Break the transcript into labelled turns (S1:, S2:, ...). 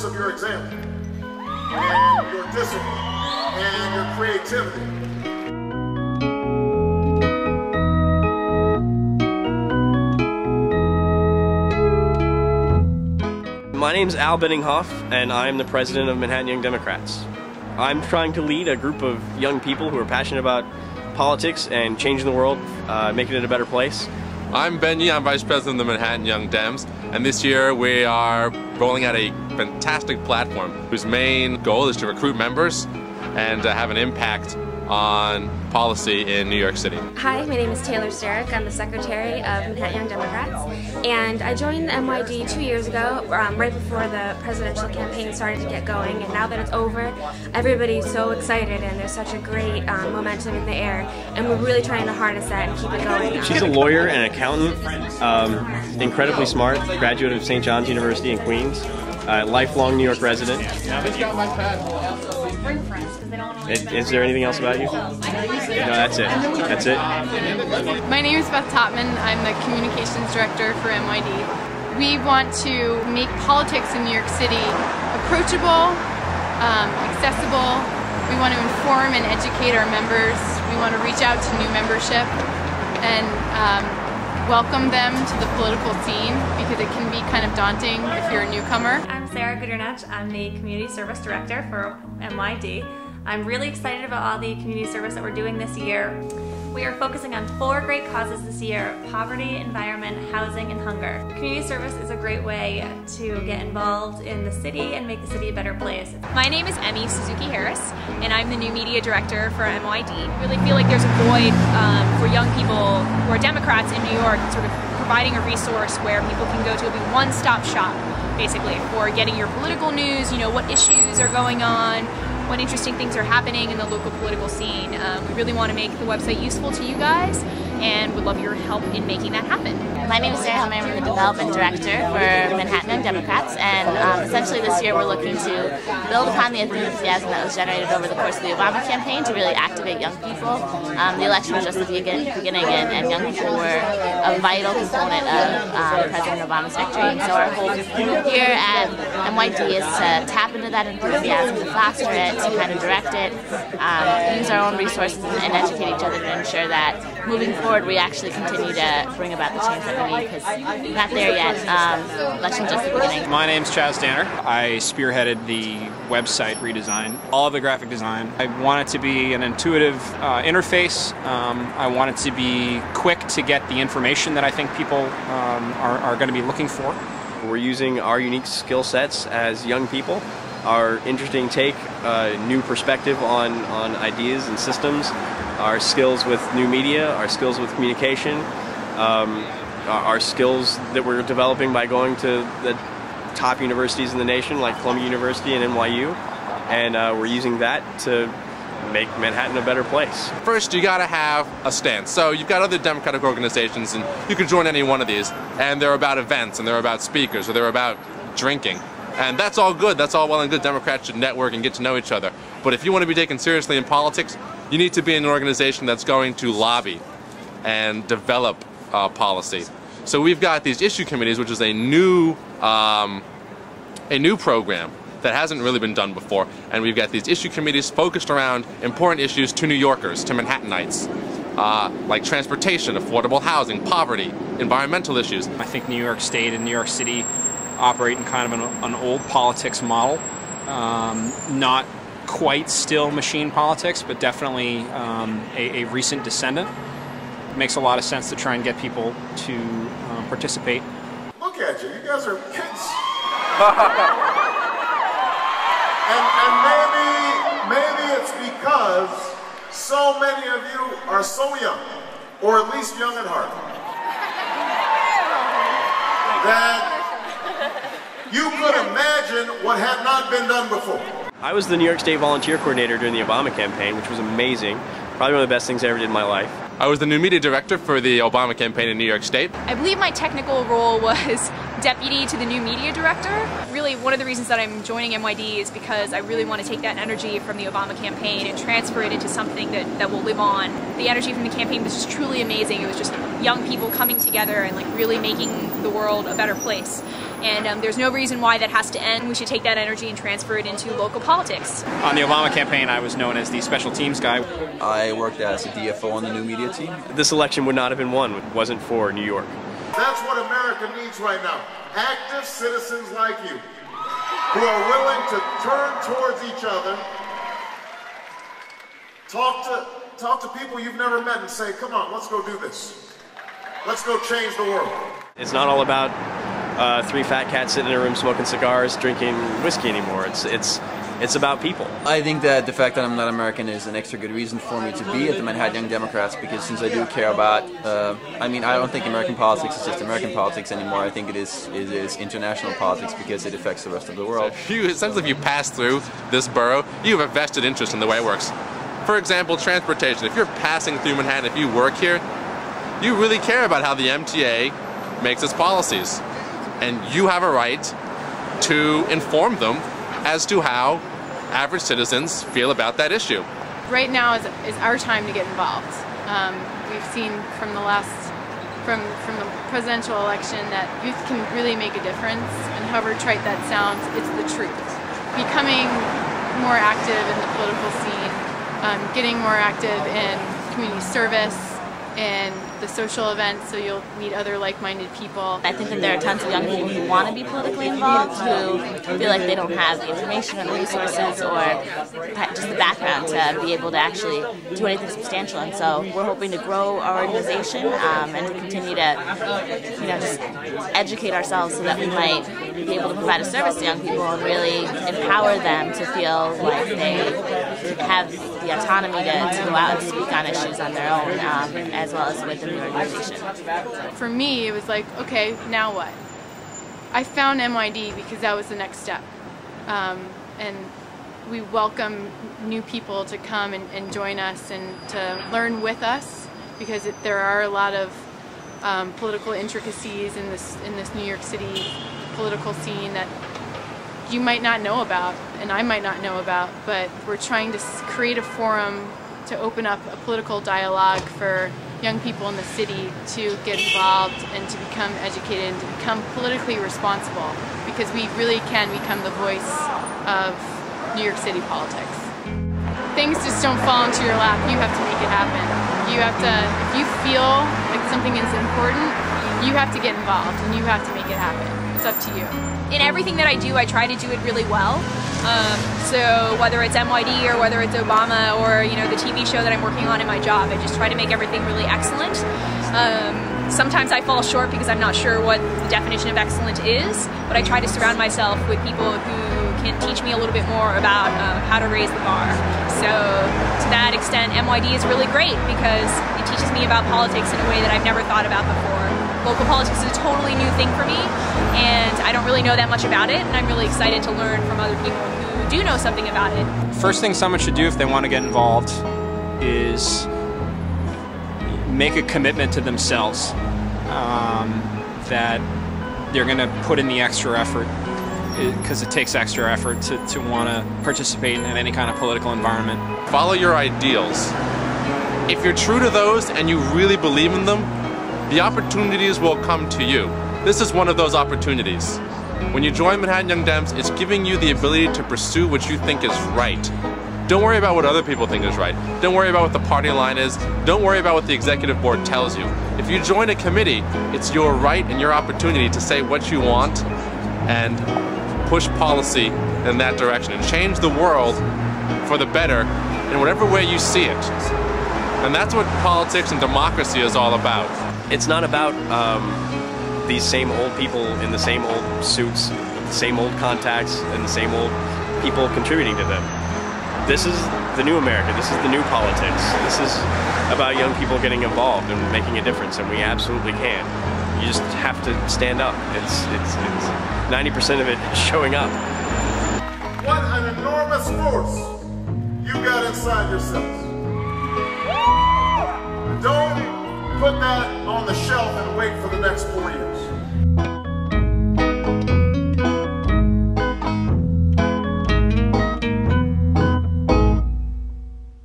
S1: importance of your example and your discipline and your creativity.
S2: My name's Al Benninghoff, and I'm the president of Manhattan Young Democrats. I'm trying to lead a group of young people who are passionate about politics and changing the world, making it a better place.
S3: I'm Ben Yee, I'm vice president of the Manhattan Young Dems, and this year we are rolling out a fantastic platform whose main goal is to recruit members and have an impact on policy in New York City.
S4: Hi, my name is Taylor Sterick. I'm the secretary of Manhattan Young Democrats, and I joined the MYD 2 years ago, right before the presidential campaign started to get going. And now that it's over, everybody's so excited, and there's such a great momentum in the air, and we're really trying to harness that and keep it going.
S2: She's a lawyer and accountant, incredibly smart, graduate of St. John's University in Queens, lifelong New York resident. Is there anything else about you? No, that's it. That's it.
S5: My name is Beth Topman. I'm the communications director for MYD. We want to make politics in New York City approachable, accessible. We want to inform and educate our members. We want to reach out to new membership and welcome them to the political scene, because it can be kind of daunting if you're a newcomer.
S6: I'm Sarah Goodernach. I'm the Community Service Director for MYD. I'm really excited about all the community service that we're doing this year. We are focusing on 4 great causes this year: poverty, environment, housing, and hunger. Community service is a great way to get involved in the city and make the city a better place.
S7: My name is Emmy Suzuki Harris, and I'm the new media director for MYD. I really feel like there's a void for young people who are Democrats in New York, sort of providing a resource where people can go to. It'll be one-stop shop, basically, for getting your political news, you know, what issues are going on, what interesting things are happening in the local political scene. We really want to make the website useful to you guys, and would love your help in making that happen.
S8: My name is Sarah Hellman. I'm the Development Director for Manhattan Young Democrats, and essentially this year we're looking to build upon the enthusiasm that was generated over the course of the Obama campaign to really activate young people. The election was just the beginning, and young people were a vital component of President Obama's victory. And so our whole here at MYD is to tap into that enthusiasm, to foster it, to kind of direct it, use our own resources and educate each other to ensure that moving forward we actually continue to bring about the change that we need, because we're not there yet. Election's just the beginning.
S9: My name's Chaz Danner. I spearheaded the website redesign, all of the graphic design. I want it to be an intuitive interface. I want it to be quick to get the information that I think people are going to be looking for.
S2: We're using our unique skill sets as young people, our interesting take, new perspective on ideas and systems, our skills with new media, our skills with communication, our skills that we're developing by going to the top universities in the nation like Columbia University and NYU, and we're using that to make Manhattan a better place.
S3: First, you gotta have a stance. So you've got other Democratic organizations, and you can join any one of these, and they're about events, and they're about speakers, or they're about drinking. And that's all good, that's all well and good. Democrats should network and get to know each other. But if you want to be taken seriously in politics, you need to be in an organization that's going to lobby and develop policy. So we've got these issue committees, which is a new program that hasn't really been done before. And we've got these issue committees focused around important issues to New Yorkers, to Manhattanites, like transportation, affordable housing, poverty, environmental issues.
S9: I think New York State and New York City operate in kind of an old politics model, not quite still machine politics, but definitely a recent descendant. It makes a lot of sense to try and get people to participate.
S1: Look at you, you guys are kids. and maybe it's because so many of you are so young, or at least young at heart, that you could imagine what had not been done before.
S2: I was the New York State Volunteer Coordinator during the Obama campaign, which was amazing. Probably one of the best things I ever did in my life.
S3: I was the new media director for the Obama campaign in New York State.
S7: I believe my technical role was deputy to the new media director. Really really, one of the reasons that I'm joining MYD is because I really want to take that energy from the Obama campaign and transfer it into something that will live on. The energy from the campaign was just truly amazing. It was just young people coming together and like really making the world a better place. And there's no reason why that has to end. We should take that energy and transfer it into local politics.
S9: On the Obama campaign, I was known as the special teams guy.
S10: I worked as a DFO on the new media team.
S2: This election would not have been won if it wasn't for New York.
S1: That's what America needs right now. Active citizens like you, who are willing to turn towards each other, talk to people you've never met and say, come on, let's go do this. Let's go change the world.
S2: It's not all about three fat cats sitting in a room smoking cigars, drinking whiskey anymore. It's about people.
S10: I think that the fact that I'm not American is an extra good reason for me to be at the Manhattan Young Democrats, because since I do care about, I don't think American politics is just American politics anymore. I think it is international politics because it affects the rest of the world.
S3: Essentially, if you pass through this borough, you have a vested interest in the way it works. For example, transportation. If you're passing through Manhattan, if you work here, you really care about how the MTA makes its policies. And you have a right to inform them as to how average citizens feel about that issue.
S5: Right now is our time to get involved. We've seen from the presidential election that youth can really make a difference, and however trite that sounds, it's the truth. Becoming more active in the political scene, getting more active in community service, and the social events, so you'll meet other like-minded people.
S8: I think that there are tons of young people who want to be politically involved, who feel like they don't have the information or the resources or just the background to be able to actually do anything substantial. And so we're hoping to grow our organization and to continue to, just educate ourselves so that we might be able to provide a service to young people and really empower them to feel like they have the autonomy to go out and speak on issues on their own, as well as within the organization.
S5: For me, it was like, okay, now what? I found MYD because that was the next step. And we welcome new people to come and join us and to learn with us, because there are a lot of political intricacies in this New York City political scene that you might not know about and I might not know about, but we're trying to create a forum to open up a political dialogue for young people in the city to get involved and to become educated and to become politically responsible, because we really can become the voice of New York City politics. Things just don't fall into your lap. You have to make it happen. You have to, if you feel like something is important, you have to get involved and you have to make it happen. It's up to you.
S7: In everything that I do, I try to do it really well. So whether it's MYD or whether it's Obama or the TV show that I'm working on in my job, I just try to make everything really excellent. Sometimes I fall short because I'm not sure what the definition of excellent is, but I try to surround myself with people who can teach me a little bit more about how to raise the bar. So to that extent, MYD is really great because it teaches me about politics in a way that I've never thought about before. Local politics is a totally new thing for me, and I don't really know that much about it, and I'm really excited to learn from other people who do know something about it.
S9: First thing someone should do if they want to get involved is make a commitment to themselves that they're going to put in the extra effort, because it takes extra effort to want to participate in any kind of political environment.
S3: Follow your ideals. If you're true to those and you really believe in them, the opportunities will come to you. This is one of those opportunities. When you join Manhattan Young Dems, it's giving you the ability to pursue what you think is right. Don't worry about what other people think is right. Don't worry about what the party line is. Don't worry about what the executive board tells you. If you join a committee, it's your right and your opportunity to say what you want and push policy in that direction and change the world for the better in whatever way you see it. And that's what politics and democracy is all about.
S2: It's not about these same old people in the same old suits, with the same old contacts, and the same old people contributing to them. This is the new America. This is the new politics. This is about young people getting involved and making a difference, and we absolutely can. You just have to stand up. It's 90% of it is showing up.
S1: What an enormous force you got inside yourselves. Don't put that on the shelf and wait for the next 4 years.